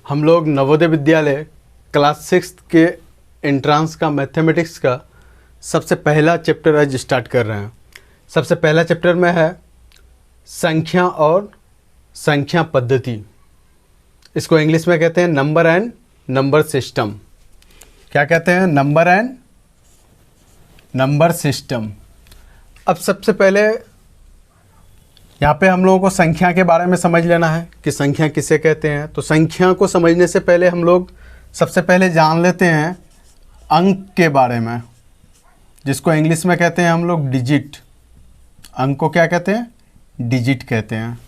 हम लोग नवोदय विद्यालय क्लास 6 के एंट्रांस का मैथमेटिक्स का सबसे पहला चैप्टर आज स्टार्ट कर रहे हैं। सबसे पहला चैप्टर में है संख्या और संख्या पद्धति। इसको इंग्लिश में कहते हैं नंबर एंड नंबर सिस्टम। क्या कहते हैं? Number and number system. अब सबसे पहले यहाँ पे हम लोगों को संख्या के बारे में समझ लेना है कि संख्या किसे कहते हैं। तो संख्या को समझने से पहले हम लोग सबसे पहले जान लेते हैं अंक के बारे में, जिसको इंग्लिश में कहते हैं हम लोग डिजिट। अंक को क्या कहते हैं? डिजिट कहते हैं।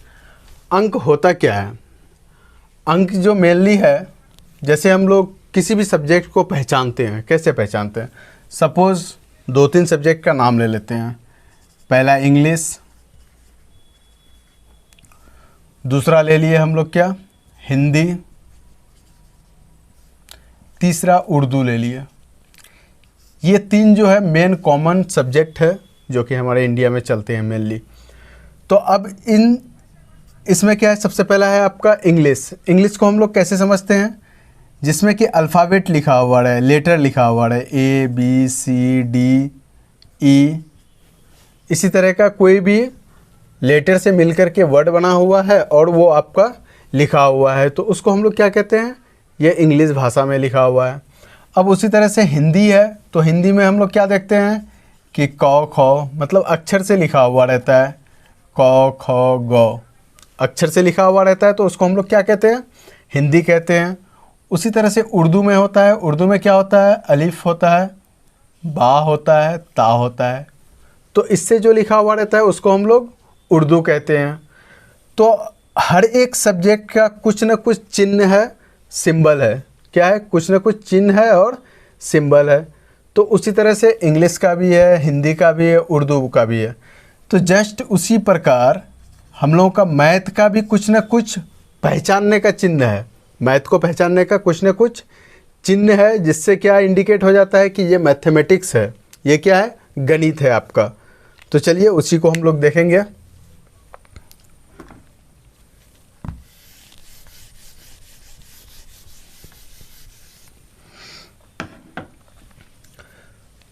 अंक होता क्या है? अंक जो मेनली है, जैसे हम लोग किसी भी सब्जेक्ट को पहचानते हैं, कैसे पहचानते हैं? सपोज़ 2-3 सब्जेक्ट का नाम ले लेते हैं। पहला इंग्लिश, दूसरा ले लिए हम लोग क्या? हिंदी, तीसरा उर्दू ले लिए। ये 3 जो है मेन कॉमन सब्जेक्ट है जो कि हमारे इंडिया में चलते हैं मेनली। तो अब इसमें क्या है? सबसे पहला है आपका इंग्लिश। इंग्लिश को हम लोग कैसे समझते हैं? जिसमें कि अल्फ़ाबेट लिखा हुआ है, लेटर लिखा हुआ है, ABCDE, इसी तरह का कोई भी लेटर से मिलकर के वर्ड बना हुआ है और वो आपका लिखा हुआ है, तो उसको हम लोग क्या कहते हैं? ये इंग्लिश भाषा में लिखा हुआ है। अब उसी तरह से हिंदी है, तो हिंदी में हम लोग क्या देखते हैं कि क ख, मतलब अक्षर से लिखा हुआ रहता है। क ख ग अक्षर से लिखा हुआ रहता है, तो उसको हम लोग क्या कहते हैं? हिंदी कहते हैं। उसी तरह से उर्दू में होता है। उर्दू में क्या होता है? अलिफ होता है, बा होता है, ता होता है। तो इससे जो लिखा हुआ रहता है उसको हम लोग उर्दू कहते हैं। तो हर एक सब्जेक्ट का कुछ न कुछ चिन्ह है, सिंबल है। क्या है? कुछ न कुछ चिन्ह है और सिंबल है। तो उसी तरह से इंग्लिश का भी है, हिंदी का भी है, उर्दू का भी है। तो जस्ट उसी प्रकार हम लोगों का मैथ का भी कुछ न कुछ पहचानने का चिन्ह है। मैथ को पहचानने का कुछ न कुछ चिन्ह है, जिससे क्या इंडिकेट हो जाता है कि ये मैथमेटिक्स है, ये क्या है? गणित है आपका। तो चलिए उसी को हम लोग देखेंगे।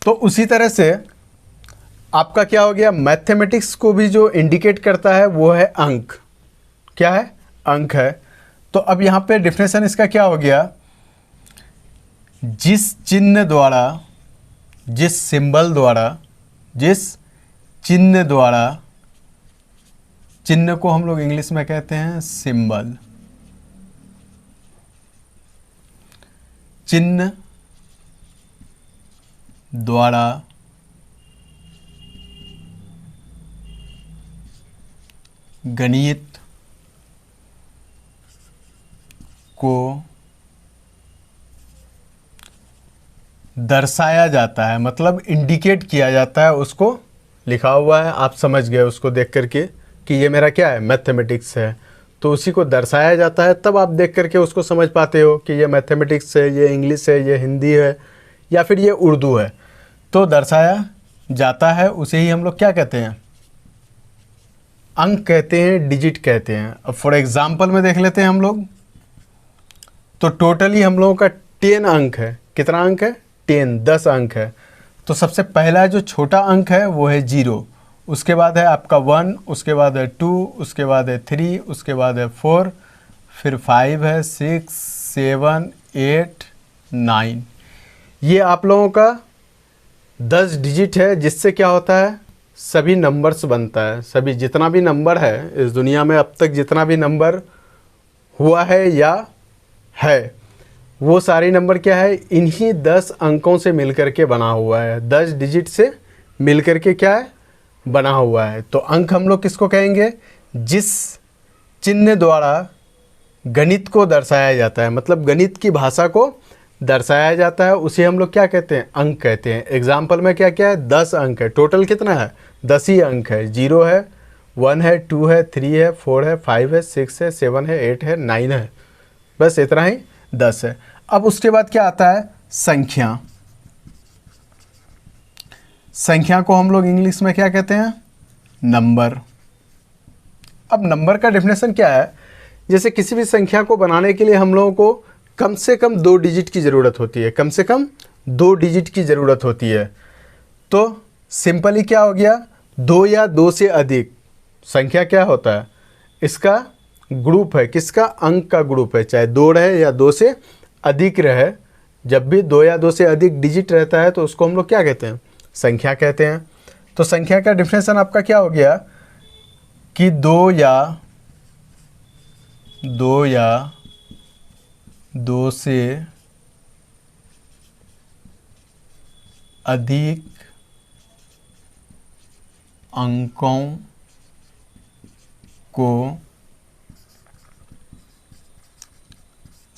तो उसी तरह से आपका क्या हो गया? मैथमेटिक्स को भी जो इंडिकेट करता है वो है अंक। क्या है? अंक है। तो अब यहाँ पे डेफिनेशन इसका क्या हो गया? जिस चिन्ह द्वारा, जिस सिंबल द्वारा, जिस चिन्ह द्वारा, चिन्ह को हम लोग इंग्लिश में कहते हैं सिंबल। चिन्ह द्वारा गणित को दर्शाया जाता है, मतलब इंडिकेट किया जाता है। उसको लिखा हुआ है, आप समझ गए उसको देख करके कि ये मेरा क्या है? मैथमेटिक्स है। तो उसी को दर्शाया जाता है, तब आप देख करके उसको समझ पाते हो कि ये मैथमेटिक्स है, ये इंग्लिश है, ये हिंदी है, या फिर ये उर्दू है। तो दर्शाया जाता है, उसे ही हम लोग क्या कहते हैं? अंक कहते हैं, डिजिट कहते हैं। अब फॉर एग्जांपल में देख लेते हैं हम लोग। तो टोटली हम लोगों का 10 अंक है। कितना अंक है? 10 अंक है। तो सबसे पहला जो छोटा अंक है वो है 0, उसके बाद है आपका 1, उसके बाद है 2, उसके बाद है 3, उसके बाद है 4, फिर 5 है, 6, 7, 8, 9। ये आप लोगों का 10 डिजिट है, जिससे क्या होता है? सभी नंबर्स बनता है। सभी जितना भी नंबर है इस दुनिया में, अब तक जितना भी नंबर हुआ है या है, वो सारे नंबर क्या है? इन्हीं 10 अंकों से मिलकर के बना हुआ है। 10 डिजिट से मिलकर के क्या है? बना हुआ है। तो अंक हम लोग किसको कहेंगे? जिस चिन्ह द्वारा गणित को दर्शाया जाता है, मतलब गणित की भाषा को दर्शाया जाता है, उसे हम लोग क्या कहते हैं? अंक कहते हैं। एग्जाम्पल में क्या क्या है? 10 अंक है। टोटल कितना है? 10 ही अंक है। 0 है, 1 है, 2 है, 3 है, 4 है, 5 है, 6 है, 7 है, 8 है, 9 है। बस इतना ही 10 है। अब उसके बाद क्या आता है? संख्या। संख्या को हम लोग इंग्लिश में क्या कहते हैं? नंबर। अब नंबर का डेफिनेशन क्या है? जैसे किसी भी संख्या को बनाने के लिए हम लोगों को कम से कम 2 डिजिट की ज़रूरत होती है, कम से कम 2 डिजिट की ज़रूरत होती है। तो सिंपली क्या हो गया, 2 या 2 से अधिक संख्या क्या होता है, इसका ग्रुप है, किसका, अंक का ग्रुप है, चाहे 2 रहे या 2 से अधिक रहे। जब भी 2 या 2 से अधिक डिजिट रहता है तो उसको हम लोग क्या कहते हैं, संख्या कहते हैं। तो संख्या का डिफिनेशन आपका क्या हो गया कि 2 या 2 से अधिक अंकों को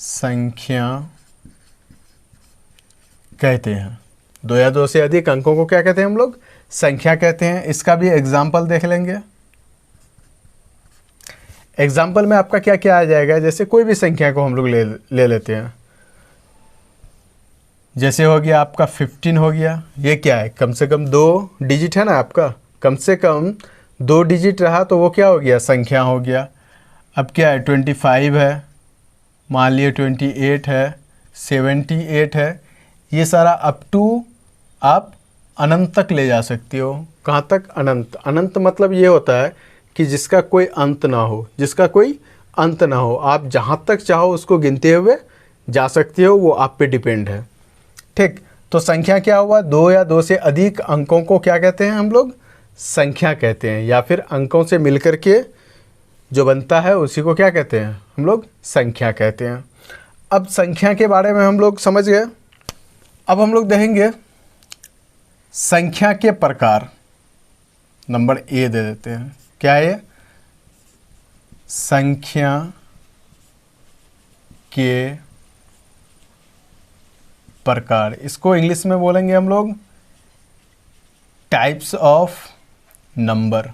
संख्या कहते हैं। 2 या 2 से अधिक अंकों को क्या कहते हैं हम लोग, संख्या कहते हैं। इसका भी एग्जाम्पल देख लेंगे। एग्जाम्पल में आपका क्या क्या आ जाएगा, जैसे कोई भी संख्या को हम लोग ले लेते हैं। जैसे हो गया आपका 15 हो गया, ये क्या है, कम से कम 2 डिजिट है ना आपका, कम से कम 2 डिजिट रहा तो वो क्या हो गया, संख्या हो गया। अब क्या है, 25 है, मान लिए 28 है, 78 है, ये सारा अप टू आप अनंत तक ले जा सकते हो। कहाँ तक, अनंत। अनंत मतलब ये होता है कि जिसका कोई अंत ना हो, जिसका कोई अंत ना हो। आप जहाँ तक चाहो उसको गिनते हुए जा सकते हो, वो आप पे डिपेंड है। ठीक, तो संख्या क्या हुआ, 2 या 2 से अधिक अंकों को क्या कहते हैं हम लोग, संख्या कहते हैं, या फिर अंकों से मिलकर के जो बनता है उसी को क्या कहते हैं हम लोग, संख्या कहते हैं। अब संख्या के बारे में हम लोग समझ गए। अब हम लोग देखेंगे संख्या के प्रकार। नंबर ए दे देते हैं, क्या है, संख्या के प्रकार। इसको इंग्लिश में बोलेंगे हम लोग types of number.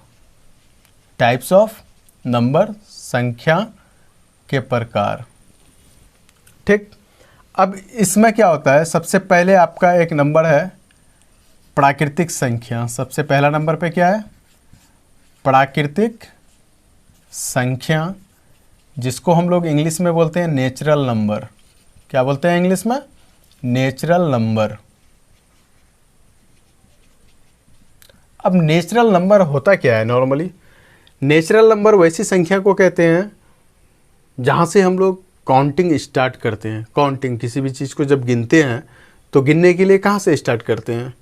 Types of number, संख्या के प्रकार। ठीक, अब इसमें क्या होता है, सबसे पहले आपका एक नंबर है प्राकृतिक संख्या। सबसे पहला नंबर पे क्या है, प्राकृतिक संख्या, जिसको हम लोग इंग्लिश में बोलते हैं नेचुरल नंबर। क्या बोलते हैं इंग्लिश में, नेचुरल नंबर। अब नेचुरल नंबर होता क्या है, नॉर्मली नेचुरल नंबर वैसी संख्या को कहते हैं जहाँ से हम लोग काउंटिंग स्टार्ट करते हैं। काउंटिंग, किसी भी चीज़ को जब गिनते हैं तो गिनने के लिए कहाँ से स्टार्ट करते हैं,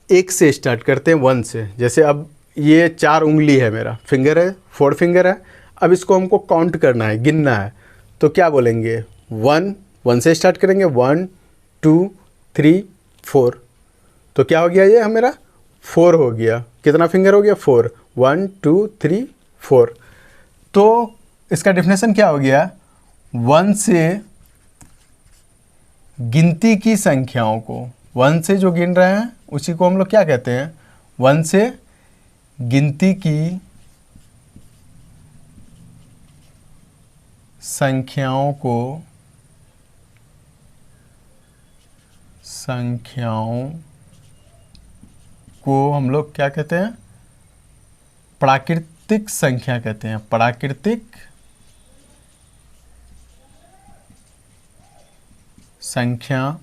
1 से स्टार्ट करते हैं, 1 से। जैसे अब ये 4 उंगली है, मेरा फिंगर है, 4 फिंगर है। अब इसको हमको काउंट करना है, गिनना है, तो क्या बोलेंगे, 1 से स्टार्ट करेंगे, 1 2 3 4। तो क्या हो गया, ये मेरा 4 हो गया। कितना फिंगर हो गया, 4, 1 2 3 4। तो इसका डेफिनेशन क्या हो गया, 1 से गिनती की संख्याओं को, 1 से जो गिन रहे हैं उसी को हम लोग क्या कहते हैं, 1 से गिनती की संख्याओं को हम लोग क्या कहते हैं, प्राकृतिक संख्या कहते हैं। प्राकृतिक संख्या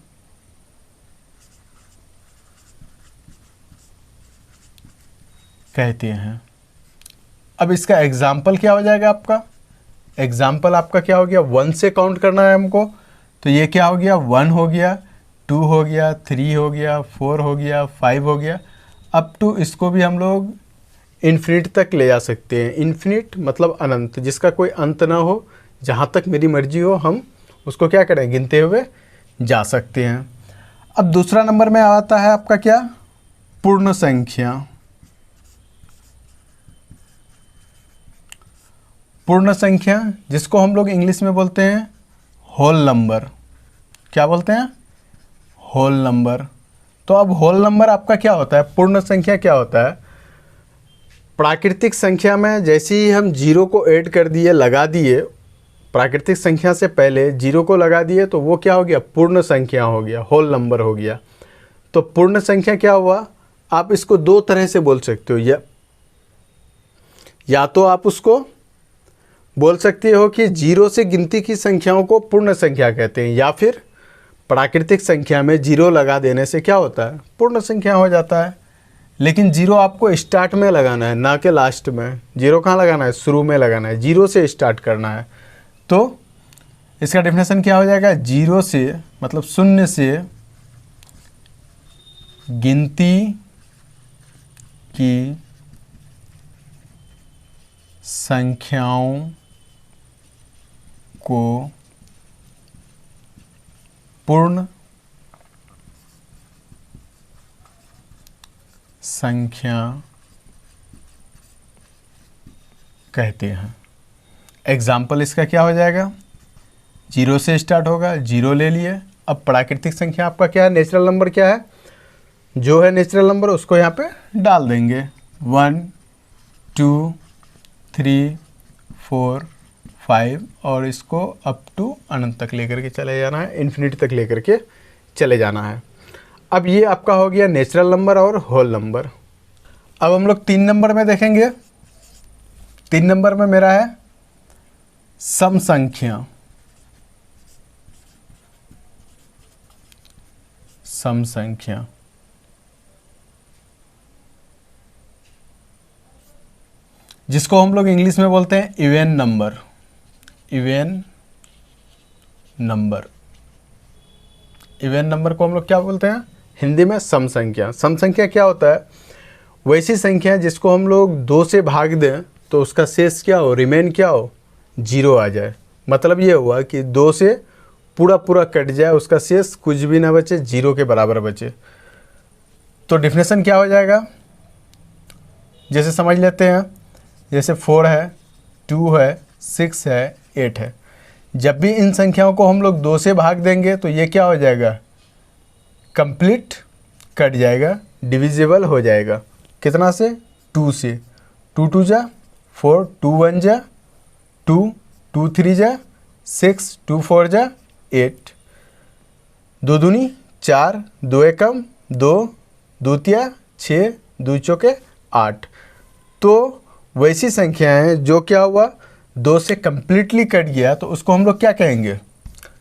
कहते हैं। अब इसका एग्जाम्पल क्या हो जाएगा आपका, एग्जाम्पल आपका क्या हो गया, 1 से काउंट करना है हमको, तो ये क्या हो गया, 1 हो गया, 2 हो गया, 3 हो गया, 4 हो गया, 5 हो गया, अप टू इसको भी हम लोग इन्फिनिट तक ले जा सकते हैं। इन्फिनिट मतलब अनंत, जिसका कोई अंत ना हो, जहाँ तक मेरी मर्जी हो हम उसको क्या करें, गिनते हुए जा सकते हैं। अब दूसरा नंबर में आता है आपका क्या, पूर्ण संख्या। पूर्ण संख्या जिसको हम लोग इंग्लिश में बोलते हैं होल नंबर। क्या बोलते हैं, होल नंबर। तो अब होल नंबर आपका क्या होता है, पूर्ण संख्या क्या होता है, प्राकृतिक संख्या में जैसे ही हम 0 को ऐड कर दिए, लगा दिए, प्राकृतिक संख्या से पहले 0 को लगा दिए, तो वो क्या हो गया, पूर्ण संख्या हो गया, होल नंबर हो गया। तो पूर्ण संख्या क्या हुआ, आप इसको 2 तरह से बोल सकते हो, या तो आप उसको बोल सकते हो कि जीरो से गिनती की संख्याओं को पूर्ण संख्या कहते हैं, या फिर प्राकृतिक संख्या में जीरो लगा देने से क्या होता है, पूर्ण संख्या हो जाता है। लेकिन जीरो आपको स्टार्ट में लगाना है, ना कि लास्ट में। जीरो कहाँ लगाना है, शुरू में लगाना है, जीरो से स्टार्ट करना है। तो इसका डेफिनेशन क्या हो जाएगा, जीरो से मतलब शून्य से गिनती की संख्याओं को पूर्ण संख्या कहते हैं। एग्जाम्पल इसका क्या हो जाएगा, जीरो से स्टार्ट होगा, जीरो ले लिए। अब प्राकृतिक संख्या आपका क्या है, नेचुरल नंबर क्या है, जो है नेचुरल नंबर उसको यहाँ पे डाल देंगे। 1 2 3 4 5 और इसको अप टू अनंत तक लेकर के चले जाना है, इन्फिनिटी तक लेकर के चले जाना है। अब ये आपका हो गया नेचुरल नंबर और होल नंबर। अब हम लोग 3 नंबर में देखेंगे। 3 नंबर में मेरा है सम संख्या। सम संख्या जिसको हम लोग इंग्लिश में बोलते हैं even number. Even number, even number को हम लोग क्या बोलते हैं हिंदी में, सम संख्या। सम संख्या क्या होता है, वैसी संख्या जिसको हम लोग 2 से भाग दें तो उसका शेष क्या हो, रिमेन क्या हो, जीरो आ जाए। मतलब ये हुआ कि 2 से पूरा पूरा कट जाए, उसका शेष कुछ भी ना बचे, जीरो के बराबर बचे। तो डेफिनेशन क्या हो जाएगा, जैसे समझ लेते हैं, जैसे 4 है, 2 है, 6 है, 8 है। जब भी इन संख्याओं को हम लोग 2 से भाग देंगे तो ये क्या हो जाएगा, कंप्लीट कट जाएगा, डिविजिबल हो जाएगा। कितना से, 2 से। 2 2 जा 4, 2 1 जा 2, 2 3 जा 6, 2 4 जा 8, 2 दूनी 4, 2 एकम 2, 2 तिया 6, 2 चौके 8। तो वैसी संख्याएं जो क्या हुआ, 2 से कंप्लीटली कट गया तो उसको हम लोग क्या कहेंगे,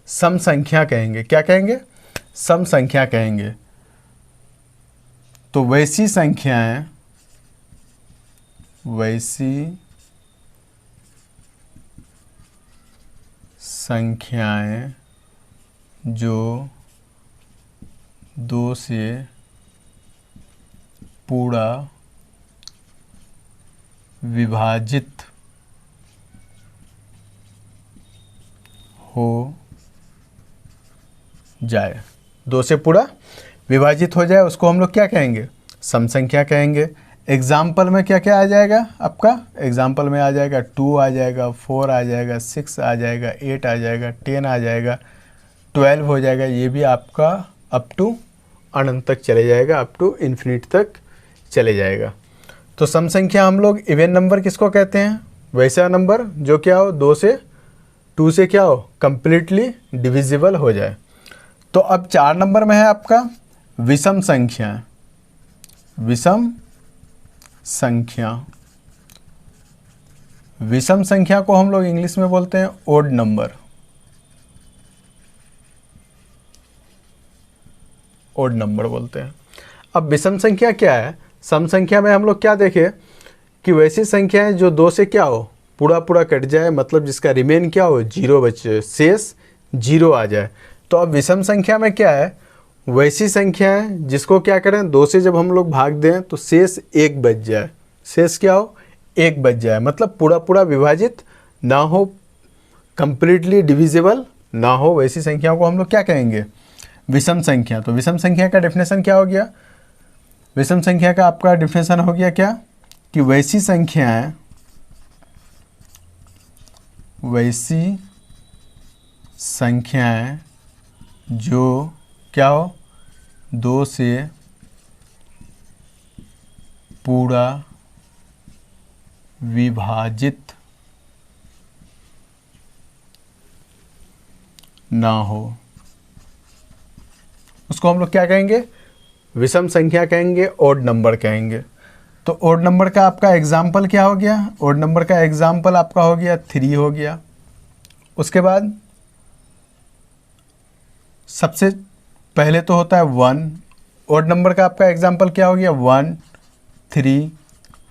सम संख्या कहेंगे। क्या कहेंगे, सम संख्या कहेंगे। तो वैसी संख्याएं, वैसी संख्याएं जो 2 से पूरा विभाजित हो जाए, 2 से पूरा विभाजित हो जाए, उसको हम लोग क्या कहेंगे, सम संख्या कहेंगे। एग्जाम्पल में क्या क्या आ जाएगा आपका, एग्जाम्पल में आ जाएगा 2 आ जाएगा, 4 आ जाएगा, 6 आ जाएगा, 8 आ जाएगा, 10 आ जाएगा, 12 हो जाएगा। ये भी आपका अप टू अनंत तक चले जाएगा, अप टू इन्फिनिटी तक चले जाएगा। तो सम संख्या हम लोग इवन नंबर किसको कहते हैं, वैसा नंबर जो क्या हो, 2 से क्या हो, कंप्लीटली डिविजिबल हो जाए। तो अब 4 नंबर में है आपका विषम संख्या। विषम संख्या, विषम संख्या को हम लोग इंग्लिश में बोलते हैं ओड नंबर। ओड नंबर बोलते हैं। अब विषम संख्या क्या है, सम संख्या में हम लोग क्या देखें कि वैसी संख्याएं जो 2 से क्या हो, पूरा पूरा कट जाए, मतलब जिसका रिमेन क्या हो, जीरो बचे, शेष जीरो आ जाए। तो अब विषम संख्या में क्या है, वैसी संख्याएं जिसको क्या करें, 2 से जब हम लोग भाग दें तो शेष 1 बच जाए। शेष क्या हो, 1 बच जाए, मतलब पूरा पूरा विभाजित ना हो, कंप्लीटली डिविजिबल ना हो, वैसी संख्याओं को हम लोग क्या कहेंगे, विषम संख्या। तो विषम संख्या का डेफिनेशन क्या हो गया, विषम संख्या का आपका डेफिनेशन हो गया क्या, कि वैसी संख्याएं, वैसी संख्याएं जो क्या हो, 2 से पूरा विभाजित ना हो, उसको हम लोग क्या कहेंगे, विषम संख्या कहेंगे, ओड नंबर कहेंगे। तो ओड नंबर का आपका एग्जाम्पल क्या हो गया? ओड नंबर का एग्जाम्पल आपका हो गया 3 हो गया। उसके बाद सबसे पहले तो होता है 1। ओड नंबर का आपका एग्जाम्पल क्या हो गया? 1, 3,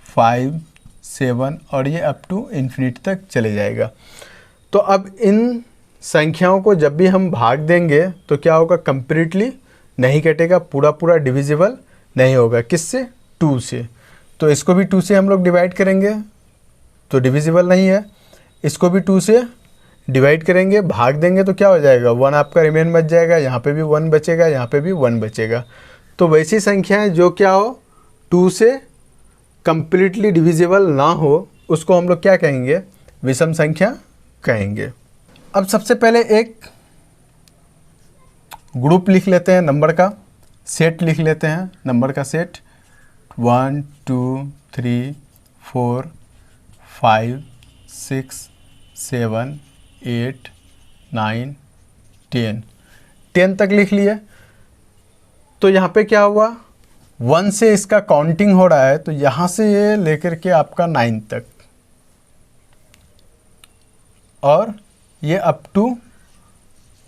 5, 7 और ये अप टू इन्फिनिटी तक चले जाएगा। तो अब इन संख्याओं को जब भी हम भाग देंगे तो क्या होगा? कंप्लीटली नहीं कटेगा, पूरा पूरा डिविजिबल नहीं होगा। किससे? 2 से। तो इसको भी 2 से हम लोग डिवाइड करेंगे तो डिविजिबल नहीं है। इसको भी 2 से डिवाइड करेंगे, भाग देंगे तो क्या हो जाएगा? 1 आपका रिमेन बच जाएगा, यहाँ पे भी 1 बचेगा, यहाँ पे भी 1 बचेगा। तो वैसी संख्याएं जो क्या हो 2 से कंप्लीटली डिविजिबल ना हो, उसको हम लोग क्या कहेंगे? विषम संख्या कहेंगे। अब सबसे पहले एक ग्रुप लिख लेते हैं, नंबर का सेट लिख लेते हैं, नंबर का सेट 1, 2, 3, 4, 5, 6, 7, 8, 9, 10। 10 तक लिख लिए। तो यहाँ पे क्या हुआ? 1 से इसका काउंटिंग हो रहा है, तो यहाँ से ये लेकर के आपका 9 तक और ये अप टू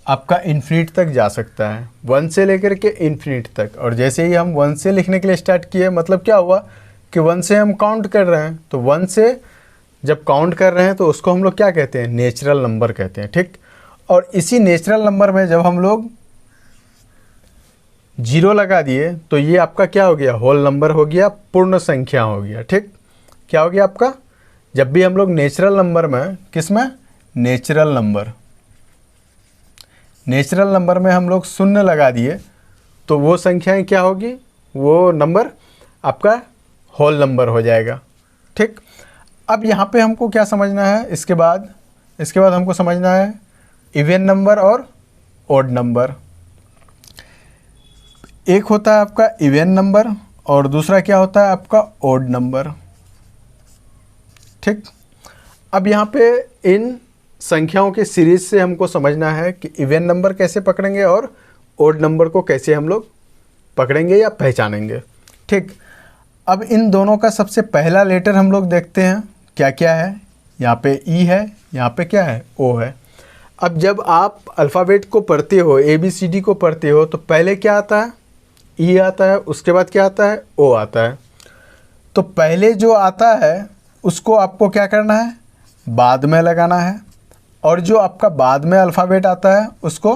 आपका इन्फिनिट तक जा सकता है। 1 से लेकर के इन्फिनिट तक। और जैसे ही हम 1 से लिखने के लिए स्टार्ट किए, मतलब क्या हुआ कि 1 से हम काउंट कर रहे हैं। तो 1 से जब काउंट कर रहे हैं तो उसको हम लोग क्या कहते हैं? नेचुरल नंबर कहते हैं, ठीक। और इसी नेचुरल नंबर में जब हम लोग 0 लगा दिए तो ये आपका क्या हो गया? होल नंबर हो गया, पूर्ण संख्या हो गया, ठीक। क्या हो गया आपका? जब भी हम लोग नेचुरल नंबर में, किस में? नेचुरल नंबर में हम लोग 0 लगा दिए तो वो संख्याएं क्या होगी? वो नंबर आपका होल नंबर हो जाएगा, ठीक। अब यहाँ पे हमको क्या समझना है? इसके बाद हमको समझना है इवन नंबर और ओड नंबर। एक होता है आपका इवन नंबर और दूसरा क्या होता है आपका? ओड नंबर, ठीक। अब यहाँ पे इन संख्याओं के सीरीज से हमको समझना है कि इवन नंबर कैसे पकड़ेंगे और ओड नंबर को कैसे हम लोग पकड़ेंगे या पहचानेंगे, ठीक। अब इन दोनों का सबसे पहला लेटर हम लोग देखते हैं क्या क्या है। यहाँ पे ई है, यहाँ पे क्या है? ओ है। अब जब आप अल्फ़ाबेट को पढ़ते हो, ABCD को पढ़ते हो, तो पहले क्या आता है? ई आता है, उसके बाद क्या आता है? ओ आता है। तो पहले जो आता है उसको आपको क्या करना है? बाद में लगाना है। और जो आपका बाद में अल्फ़ाबेट आता है उसको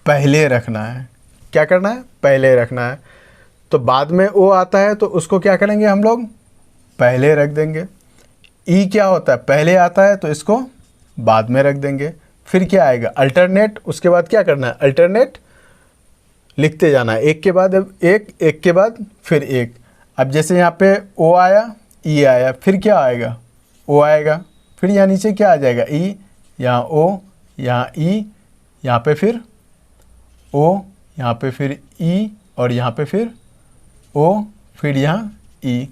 पहले रखना है। क्या करना है? पहले रखना है। तो बाद में ओ आता है तो उसको क्या करेंगे हम लोग? पहले रख देंगे। ई क्या होता है? पहले आता है तो इसको बाद में रख देंगे। फिर क्या आएगा? अल्टरनेट। उसके बाद क्या करना है? अल्टरनेट लिखते जाना है, एक के बाद एक, एक के बाद फिर एक। अब जैसे यहाँ पे ओ आया, ई आया, फिर क्या आएगा? ओ आएगा। फिर यहाँ नीचे क्या आ जाएगा? ई, यहाँ ओ, यहाँ ई, यहाँ पे फिर ओ, यहाँ पे फिर ई और यहाँ पे फिर ओ, फिर यहाँ ई।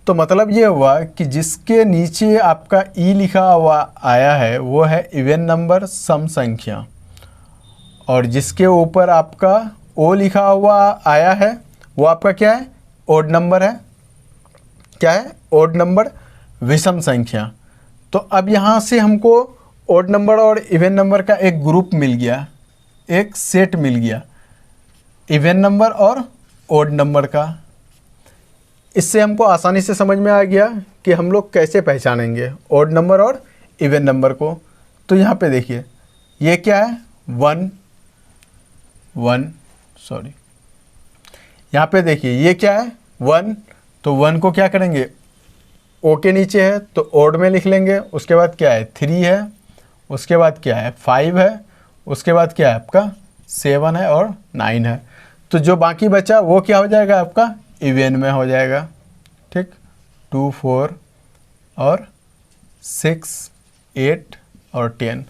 तो मतलब ये हुआ कि जिसके नीचे आपका ई लिखा हुआ आया है वो है इवन नंबर, सम संख्या। और जिसके ऊपर आपका ओ लिखा हुआ आया है वो आपका क्या है? ओड नंबर है। क्या है? ओड नंबर, विषम संख्या। तो अब यहाँ से हमको ओड नंबर और इवन नंबर का एक ग्रुप मिल गया, एक सेट मिल गया, इवन नंबर और ओड नंबर का। इससे हमको आसानी से समझ में आ गया कि हम लोग कैसे पहचानेंगे ओड नंबर और इवन नंबर को। तो यहाँ पे देखिए ये क्या है? 1, सॉरी, यहाँ पे देखिए ये क्या है? 1। तो 1 को क्या करेंगे? ओ के नीचे है तो ओड में लिख लेंगे। उसके बाद क्या है? 3 है। उसके बाद क्या है? 5 है। उसके बाद क्या है आपका? 7 है और 9 है। तो जो बाकी बचा वो क्या हो जाएगा आपका? इवन में हो जाएगा, ठीक। 2, 4 और 6, 8 और 10।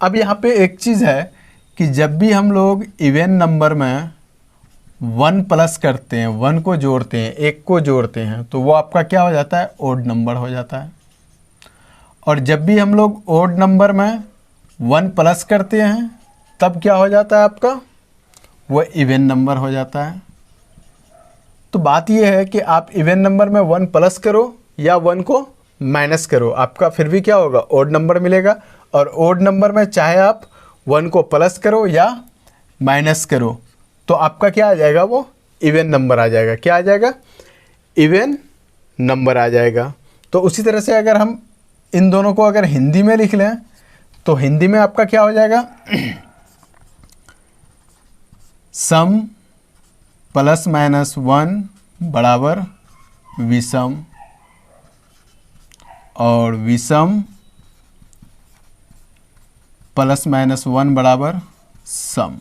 अब यहाँ पे एक चीज़ है कि जब भी हम लोग इवन नंबर में 1 प्लस करते हैं, 1 को जोड़ते हैं, 1 को जोड़ते हैं, तो वो आपका क्या हो जाता है? ओड नंबर हो जाता है। और जब भी हम लोग ओड नंबर में 1 प्लस करते हैं तब क्या हो जाता है आपका? वो इवन नंबर हो जाता है। तो बात ये है कि आप इवन नंबर में 1 प्लस करो या 1 को माइनस करो, आपका फिर भी क्या होगा, ओड नंबर मिलेगा। और ओड नंबर में चाहे आप 1 को प्लस करो या माइनस करो तो आपका क्या आ जाएगा, वो इवन नंबर आ जाएगा। क्या आ जाएगा, इवन नंबर आ जाएगा। तो उसी तरह से अगर हम इन दोनों को अगर हिंदी में लिख लें तो हिंदी में आपका क्या हो जाएगा, सम प्लस माइनस 1 बराबर विषम और विषम प्लस माइनस 1 बराबर सम।